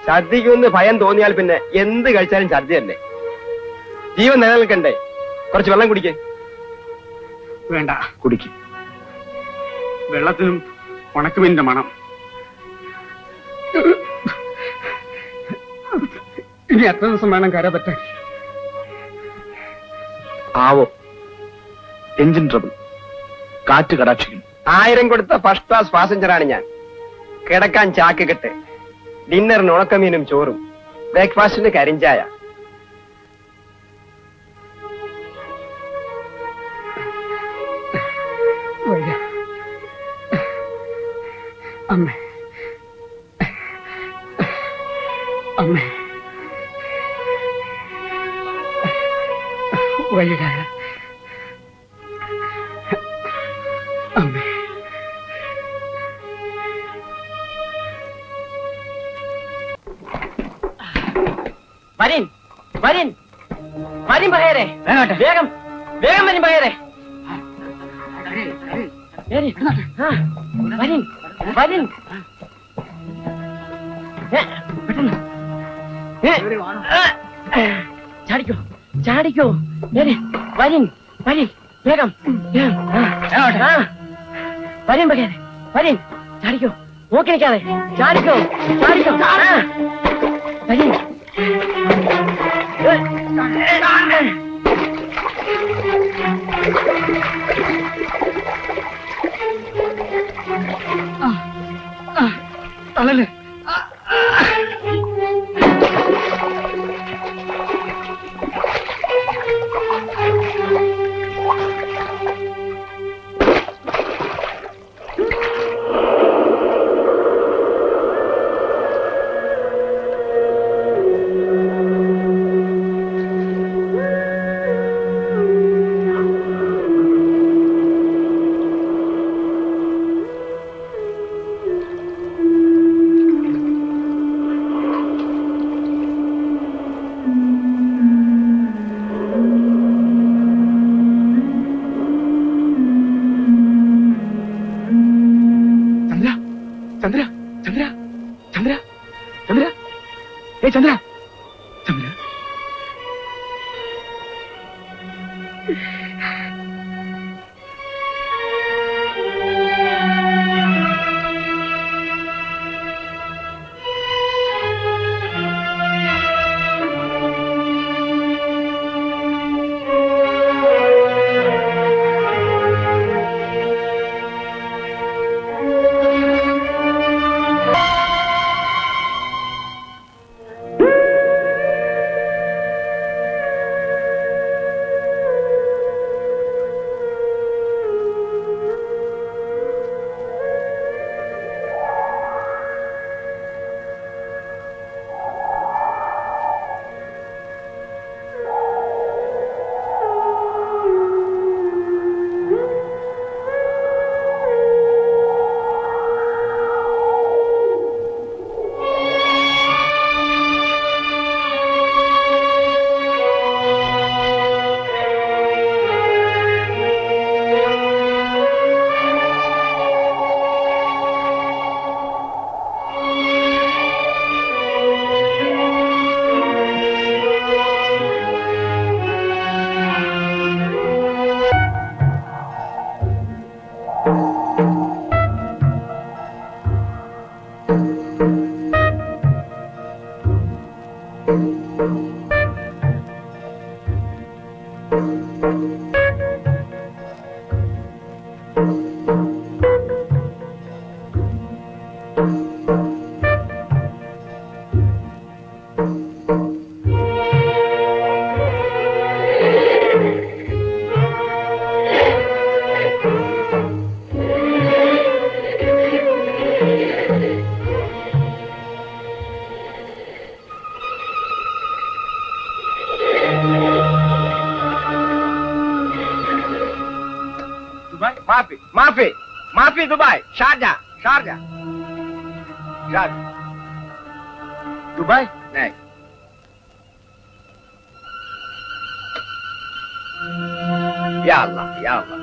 ഛർദിക്കുമെന്ന് ഭയം തോന്നിയാൽ പിന്നെ എന്ത് കഴിച്ചാലും ഛർദി തന്നെ. ജീവൻ നിലനിൽക്കണ്ടേ? കുറച്ച് വെള്ളം കുടിക്കേ. വേണ്ട, കുടിക്കും. വെള്ളത്തിനും ഉണക്കുമീനിന്റെ മണം. ഇനി എത്ര ദിവസം വേണം കര പറ്റാൻ? ആവോ, എഞ്ചിൻ ട്രബിൾ, കാറ്റ് കടാക്ഷിക്കും. 1000 കൊടുത്ത ഫസ്റ്റ് ക്ലാസ് പാസഞ്ചറാണ് ഞാൻ. കിടക്കാൻ ചാക്ക് കെട്ട്, ഡിന്നറിന് ഉണക്കമീനും ചോറും, ബ്രേക്ക്ഫാസ്റ്റിന് കരിഞ്ചായ. അമ്മേ, അമ്മേ, വൈക അമ്മേ. വരീൻ വരീൻ വരീൻ പകയരെ, വേഗം വേഗം വരീൻ പകയരെ. വരീൻ വരീൻ ചാടിക്കോ ചാടിക്കോ. വരീൻ വരീൻ വേഗം വരീൻ പകയരെ, വരീൻ ചാടിക്കോ. നോക്കി നിൽക്കാതെ ചാടിക്കോ ചാടിക്കോ. വരീൻ തള്ളല്ലേ. ചന്ദ്ര ചന്ദ്ര ചന്ദ്ര ചന്ദ്ര ഏ ചന്ദ്ര ചന്ദ്ര. മാഫി മാഫി മാഫി Dubai Sharjah Sharjah Sharjah Dubai. യാ അല്ലാഹ് യാ അല്ലാഹ്.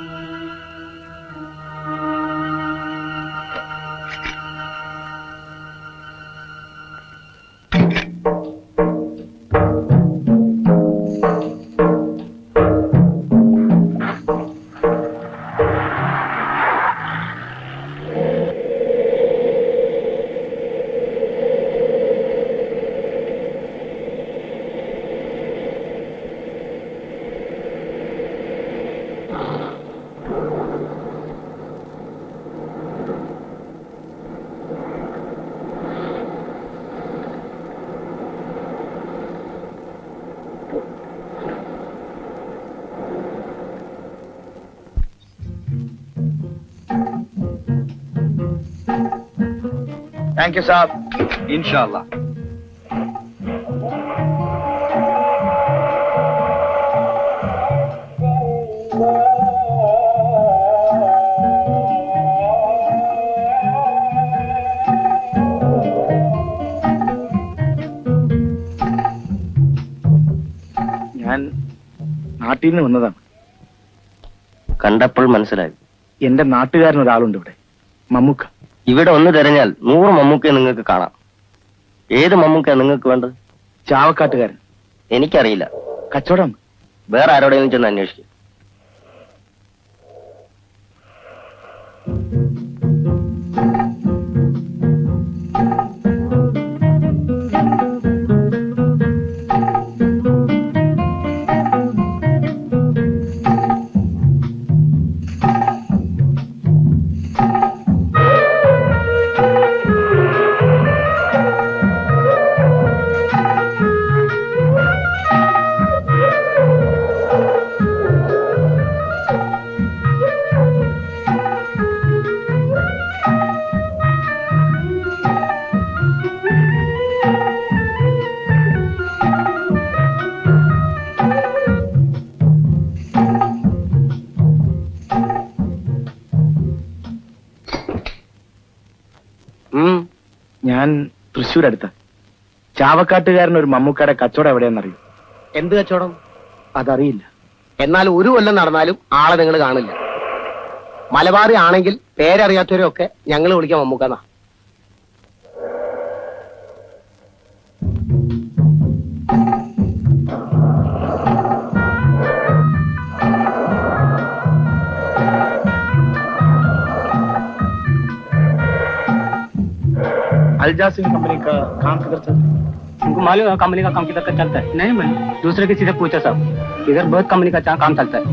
താങ്ക് യു സാബ്. ഇൻഷാല്ലാ. ഞാൻ നാട്ടിൽ നിന്ന് വന്നതാണ്. കണ്ടപ്പോൾ മനസ്സിലായി. എന്റെ നാട്ടുകാരൻ ഒരാളുണ്ട് ഇവിടെ, മമ്മൂക്ക. ഇവിടെ ഒന്ന് തിരഞ്ഞാൽ 100 മമ്മൂക്കയെ നിങ്ങൾക്ക് കാണാം. ഏത് മമ്മൂക്കയാ നിങ്ങൾക്ക് വേണ്ടത്? ചാവക്കാട്ടുകാരൻ. എനിക്കറിയില്ല. കച്ചവടം. വേറെ ആരോടെങ്കിലും ചെന്ന് അന്വേഷിക്കും. ഞാൻ തൃശ്ശൂർ അടുത്ത. ചാവക്കാട്ടുകാരൻ ഒരു മമ്മൂക്കയുടെ കച്ചവടം എവിടെയെന്നറിയും. എന്ത് കച്ചവടം? അതറിയില്ല. എന്നാൽ ഒരു കൊല്ലം നടന്നാലും ആളെ നിങ്ങൾ കാണില്ല. മലബാറി ആണെങ്കിൽ പേരറിയാത്തവരൊക്കെ ഞങ്ങൾ വിളിക്കാം മമ്മൂക്കന്നാ. अलजासिन कंपनी का काम किधर चलता है? उनको मालूम है कंपनी का काम किधर का चलता है? नहीं मालूम. दूसरे किसी से पूछा सब. इधर बहुत कंपनी का काम चलता है.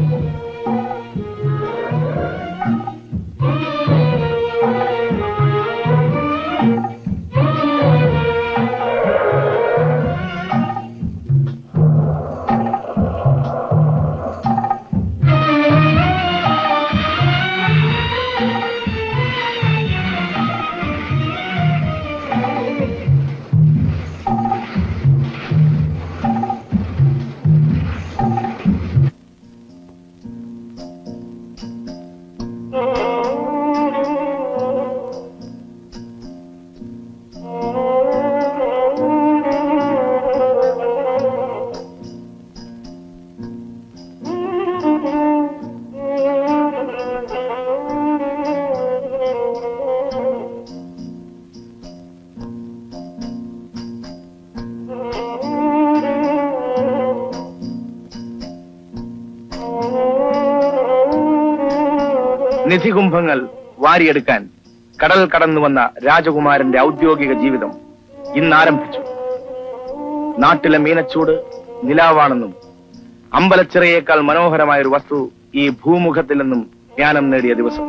നിധികുംഭങ്ങൾ വാരിയെടുക്കാൻ കടൽ കടന്നു വന്ന രാജകുമാരന്റെ ഔദ്യോഗിക ജീവിതം ഇന്ന് ആരംഭിച്ചു. നാട്ടിലെ മീനച്ചൂട് നിലാവാണെന്നും അമ്പലച്ചിറയേക്കാൾ മനോഹരമായ ഒരു വസ്തു ഈ ഭൂമുഖത്തിൽ നിന്നും ജ്ഞാനം നേടിയ ദിവസം.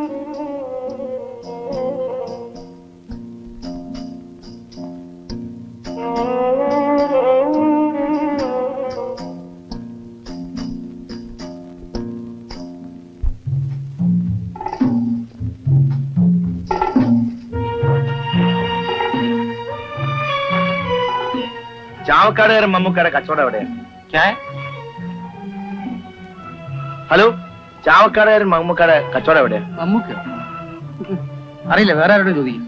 ചാവക്കാടുകാരൻ മമ്മൂക്കയുടെ കച്ചവടം എവിടെയാണ്? ഹലോ, ചാവക്കാടുകാരൻ മമ്മൂക്കയുടെ കച്ചവടം എവിടെയാണ്? മമ്മൂക്ക അറിയില്ല, വേറെ ആരോടും ചോദിക്കും.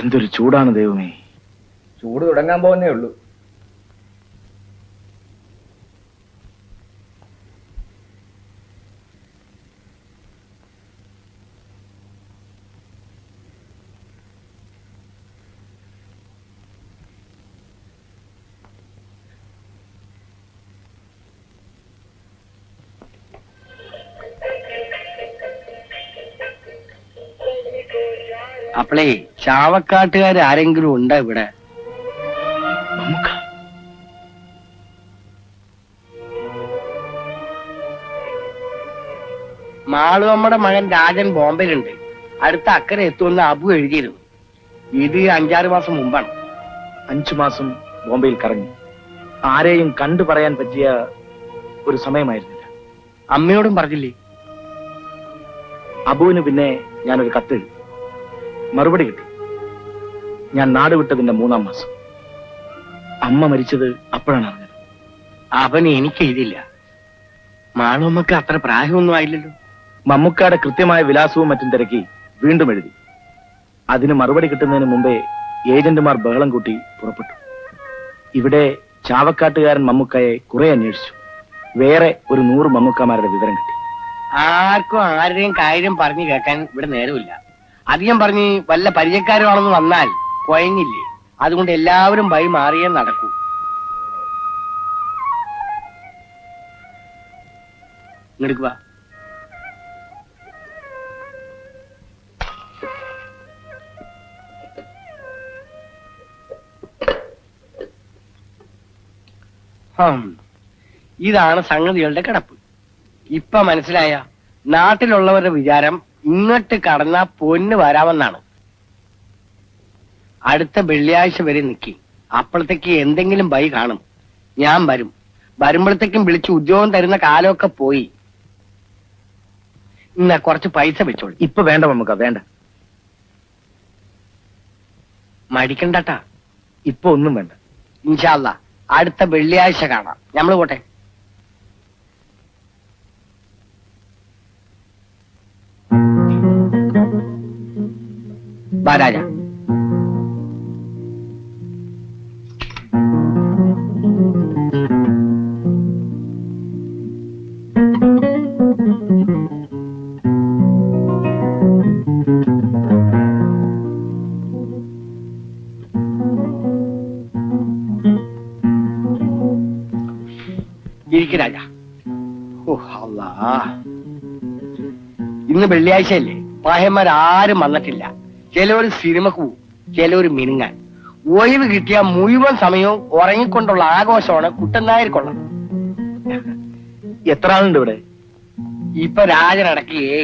എന്തൊരു ചൂടാണ് ദൈവമേ. ചൂട് തുടങ്ങാൻ പോകുന്നേ ഉള്ളൂ. അപ്പളേ ചാവക്കാട്ടുകാർ ആരെങ്കിലും ഉണ്ടോ ഇവിടെ? മമ്മൂക്ക. മാളുവമ്മയുടെ മകൻ രാജൻ ബോംബെയിലുണ്ട്. അടുത്ത അക്കരെ എത്തുമെന്ന് അബു എഴുതിയിരുന്നു. ഇത് 5-6 മാസം മുമ്പാണ്. 5 മാസം ബോംബെയിൽ കറങ്ങി. ആരെയും കണ്ടു പറയാൻ പറ്റിയ ഒരു സമയമായിരുന്നില്ല. അമ്മയോടും പറഞ്ഞില്ലേ? അബുവിന് പിന്നെ ഞാനൊരു കത്തെഴുതി. മറുപടി കിട്ടി. ഞാൻ നാട് വിട്ടതിന്റെ 3-ാം മാസം. അമ്മ മരിച്ചത് അപ്പോഴാണ് അറിഞ്ഞത്. അവൻ എനിക്ക് എഴുതില്ല. മാളുവമ്മക്ക് അത്ര പ്രായമൊന്നും ആയില്ലല്ലോ. മമ്മൂക്കയുടെ കൃത്യമായ വിലാസവും മറ്റും തിരക്കി വീണ്ടും എഴുതി. അതിന് മറുപടി കിട്ടുന്നതിന് മുമ്പേ ഏജന്റുമാർ ബഹളം കൂട്ടി പുറപ്പെട്ടു. ഇവിടെ ചാവക്കാട്ടുകാരൻ മമ്മൂക്കയെ കുറെ അന്വേഷിച്ചു. വേറെ ഒരു 100 മമ്മൂക്കമാരുടെ വിവരം കിട്ടി. ആർക്കും ആരുടെയും കാര്യം പറഞ്ഞു കേൾക്കാൻ ഇവിടെ നേരമില്ല. അധികം പറഞ്ഞ് വല്ല പരിചയക്കാരുമാണെന്ന് വന്നാൽ പോയെങ്കില്ലേ. അതുകൊണ്ട് എല്ലാവരും വഴി മാറിയേ നടക്കൂ. ഇങ്ങെടുക്കുക. ഇതാണ് സംഗതികളുടെ കിടപ്പ്. ഇപ്പൊ മനസ്സിലായ? നാട്ടിലുള്ളവരുടെ വിചാരം ഇങ്ങോട്ട് കടന്നാ പൊന്ന് വരാമെന്നാണ്. അടുത്ത വെള്ളിയാഴ്ച വരെ നിൽക്കി. അപ്പോഴത്തേക്ക് എന്തെങ്കിലും ബൈ കാണും. ഞാൻ വരും. വരുമ്പോഴത്തേക്കും വിളിച്ച് ഉദ്യോഗം തരുന്ന കാലമൊക്കെ പോയി. ഇന്ന കുറച്ച് പൈസ വെച്ചോളൂ. ഇപ്പൊ വേണ്ട മമ്മൂക്ക, വേണ്ട. മടിക്കണ്ടട്ടാ. ഇപ്പൊ ഒന്നും വേണ്ട. ഇൻഷാ അല്ലാ അടുത്ത വെള്ളിയാഴ്ച കാണാം. ഞമ്മള് പോട്ടെ. രാജ. ഇരിക്ക് രാജ. ഓ അല്ലാ, ഇന്ന് വെള്ളിയാഴ്ചയല്ലേ? പാഹന്മാരാരും വന്നിട്ടില്ല. ചിലവർ സിനിമക്ക് പോവും, ചിലവർ മിനുങ്ങാൻ. ഒഴിവ് കിട്ടിയ മുഴുവൻ സമയവും ഉറങ്ങിക്കൊണ്ടുള്ള ആഘോഷമാണ് കുട്ടൻ നായർക്കുള്ളത്. എത്ര ആളുണ്ട് ഇവിടെ? ഇപ്പൊ രാജനടക്കിയേ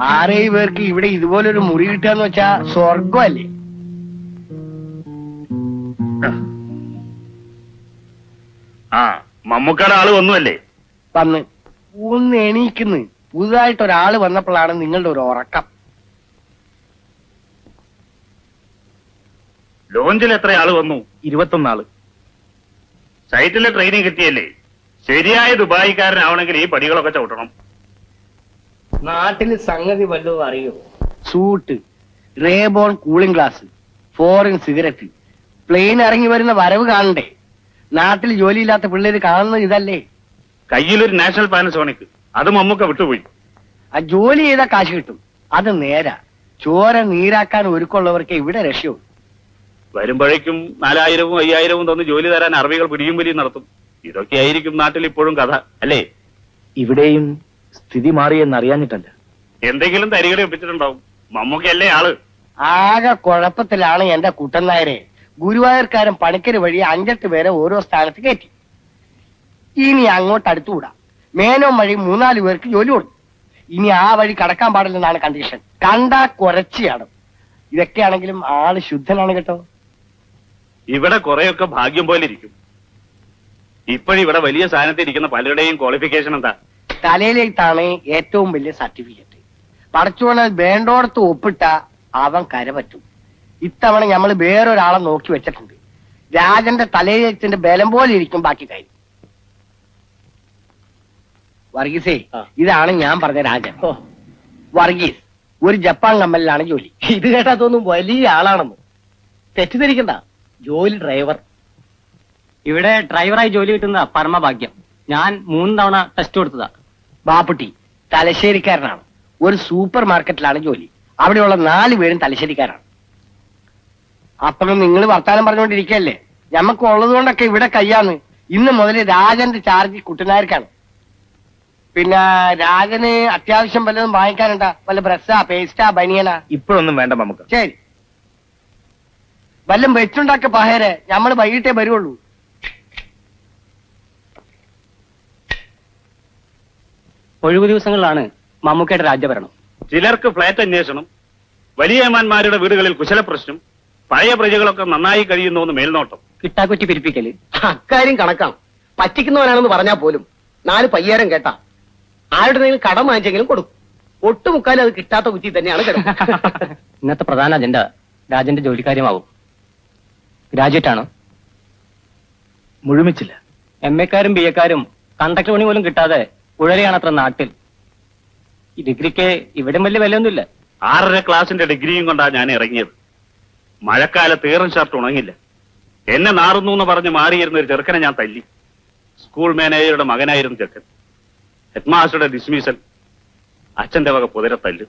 6-7 പേർക്ക് ഇവിടെ ഇതുപോലൊരു മുറി കിട്ടുകയെന്ന് വെച്ചാ സ്വർഗമല്ലേ. ആ, മമ്മൂക്കയുടെ ആള് വന്നുവല്ലേ? വന്ന് ഒന്ന് എണീക്കുന്നു. പുതുതായിട്ട് ഒരാള് വന്നപ്പോഴാണ് നിങ്ങളുടെ ഒരു ഉറക്കം. ലോഞ്ചിൽ എത്ര ആള് വന്നു? 21 ആള്. സൈറ്റിലെ ട്രെയിനിങ് കിട്ടിയല്ലേ? ശരിയായ ദുബായിക്കാരനാവണമെങ്കിൽ ഈ പടികളൊക്കെ ചവിട്ടണം. നാട്ടില് സംഗതി വല്ലതും അറിയോ? Suit, Ray Ban cooling glass, foreign cigarette, plane ഇറങ്ങി വരുന്ന വരവ് കാണണ്ടേ? നാട്ടിൽ ജോലിയില്ലാത്ത പിള്ളേര് കാണുന്നത് ഇതല്ലേ? കയ്യിലൊരു നാഷണൽ പാനസോണിക്, അത് മമ്മൂക്ക വിട്ടുപോയി. ആ ജോലി ചെയ്താൽ കാശ് കിട്ടും, അത് നേരാ. ചോര നീരാക്കാൻ ഒരുക്കമുള്ളവർക്ക് ഇവിടെ രക്ഷയുള്ളൂ. വരുമ്പോഴേക്കും 4000-ഉം 5000-ഉം തന്ന് ജോലി തരാൻ അറബികൾ പിടിയും വലിയും നടത്തും. ഇതൊക്കെയായിരിക്കും നാട്ടിൽ ഇപ്പോഴും കഥ, അല്ലേ? ഇവിടെയും സ്ഥിതി മാറിയെന്നറിയാഞ്ഞിട്ടല്ല. എന്തെങ്കിലും തരികളെ ഒപ്പിച്ചിട്ടുണ്ടാവും. മമ്മൂക്കയല്ലേ ആള്. ആകെ കുഴപ്പത്തിലാണ് എന്റെ കുട്ടൻ നായരെ. ഗുരുവായൂർക്കാരൻ പണിക്കര് വഴി 5-8 പേരെ ഓരോ സ്ഥാനത്ത് കയറ്റി. ഇനി അങ്ങോട്ട് അടുത്തുകൂടാ. മേനോൻ വഴി 3-4 പേർക്ക് ജോലി കൊടുത്തു. ഇനി ആ വഴി കടക്കാൻ പാടില്ലെന്നാണ് കണ്ടീഷൻ. കണ്ടാ കുറച്ചാണ്. ഇതൊക്കെയാണെങ്കിലും ആള് ശുദ്ധനാണ് കേട്ടോ. ഇവിടെ കുറെയൊക്കെ ഭാഗ്യം പോലെ ഇരിക്കും. ഇപ്പോഴിവിടെ വലിയ സ്ഥാനത്ത് ഇരിക്കുന്ന പലരുടെയും ക്വാളിഫിക്കേഷൻ എന്താ? തലയിലേക്കാണ് ഏറ്റവും വലിയ സർട്ടിഫിക്കറ്റ്. പടച്ചോണ വേണ്ടോടത്ത് ഒപ്പിട്ട അവൻ കരപറ്റും. ഇത്തവണ നമ്മൾ വേറൊരാളെ നോക്കി വെച്ചിട്ടുണ്ട്. രാജന്റെ തലയെഴുത്തിന്റെ ബലം പോലെ ഇരിക്കും ബാക്കി കാര്യം. വർഗീസേ, ഇതാണ് ഞാൻ പറഞ്ഞ രാജൻ. വർഗീസ് ഒരു ജപ്പാൻ കമ്പനിയിലാണ് ജോലി. ഇത് കേട്ടാ തോന്നും വലിയ ആളാണെന്ന്. തെറ്റിദ്ധരിക്കണ്ട, ജോലി ഡ്രൈവർ. ഇവിടെ ഡ്രൈവറായി ജോലി കിട്ടുന്ന പരമഭാഗ്യം. ഞാൻ 3 തവണ ടെസ്റ്റ് കൊടുത്തതാ. ബാപ്പുട്ടി തലശ്ശേരിക്കാരനാണ്. ഒരു സൂപ്പർ മാർക്കറ്റിലാണ് ജോലി. അവിടെയുള്ള 4 പേരും തലശ്ശേരിക്കാരാണ്. അപ്പോഴും നിങ്ങൾ വർത്താനം പറഞ്ഞുകൊണ്ടിരിക്കല്ലേ? ഞമ്മക്ക് ഉള്ളത് കൊണ്ടൊക്കെ ഇവിടെ കയ്യാന്ന്. ഇന്ന് മുതൽ രാജന്റെ ചാർജ് കുട്ടനാർക്കാണ്. പിന്നെ രാജന് അത്യാവശ്യം വല്ലതും വാങ്ങിക്കാനുണ്ടാ? വല്ല ബ്രസ്സാ, പേസ്റ്റാ, ബനിയനാ? ഇപ്പോഴൊന്നും വേണ്ട നമുക്ക്. ശരി, വല്ലം വെച്ചുണ്ടാക്ക പഹേരെ. ഞമ്മള് വൈകിട്ടേ വരുള്ളൂ. ഒഴിവു ദിവസങ്ങളിലാണ് മമ്മൂക്കയുടെ രാജ്യഭരണം. ചിലർക്ക് ഫ്ലാറ്റ് അന്വേഷണം, വലിയമാന്മാരുടെ വീടുകളിൽ കുശലപ്രശ്നം, പഴയ പ്രജകളൊക്കെ നന്നായി കഴിയുന്നു മേൽനോട്ടം. കിട്ടാക്കുറ്റി പിരിപ്പിക്കല്. അക്കാര്യം കണക്കാണ്. പറ്റിക്കുന്നവനാണെന്ന് പറഞ്ഞാൽ പോലും 4 പയ്യാരം കേട്ടാ ആരുടെ കടം വാങ്ങിച്ചെങ്കിലും കൊടുക്കും. ഒട്ടുമുക്കാലും അത് കിട്ടാത്ത കുറ്റി തന്നെയാണ് കിടക്കുന്നത്. ഇന്നത്തെ പ്രധാന അജണ്ട രാജന്റെ ജോലിക്കാര്യമാവും. ഗ്രാജുവേറ്റ് ആണ്. മുഴുമിച്ചില്ല. MA-ക്കാരും BA-ക്കാരും കണ്ടക്ടർ പണി പോലും കിട്ടാതെ ഉഴലെയാണത്ര നാട്ടിൽ. ഈ ഡിഗ്രിക്ക് ഇവിടെ വലിയ വിലയൊന്നുമില്ല. 6ാം ക്ലാസിന്റെ ഡിഗ്രിയും കൊണ്ടാണ് ഞാൻ ഇറങ്ങിയത്. മഴക്കാലത്ത് ഏറും ഷർട്ട് ഉണങ്ങില്ല. എന്നെ നാറുന്നു എന്ന് പറഞ്ഞ് മാറിയിരുന്ന ഒരു ചെറുക്കനെ ഞാൻ തല്ലി. സ്കൂൾ മാനേജറുടെ മകനായിരുന്നു ചെറുക്കൻ. ഹെഡ്മാസ്റ്ററുടെ ഡിസ്മിസൽ, അച്ഛന്റെ വക പുതിര തല്ല്.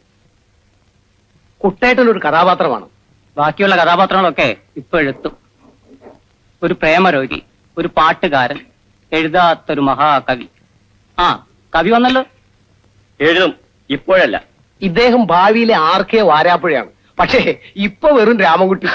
കുട്ടേട്ടൻ ഒരു കഥാപാത്രമാണ്. ബാക്കിയുള്ള കഥാപാത്രങ്ങളൊക്കെ ഇപ്പൊ എഴുത്തും. ഒരു പ്രേമരോഗി, ഒരു പാട്ടുകാരൻ, എഴുതാത്തൊരു മഹാകവി. ആ, കവി വന്നല്ലോ. എഴുതും, ഇപ്പോഴല്ല. ഇദ്ദേഹം ഭാവിയിലെ RK വാരാപ്പുഴയാണ്. പക്ഷേ ഇപ്പൊ വെറും രാമൻകുട്ടി.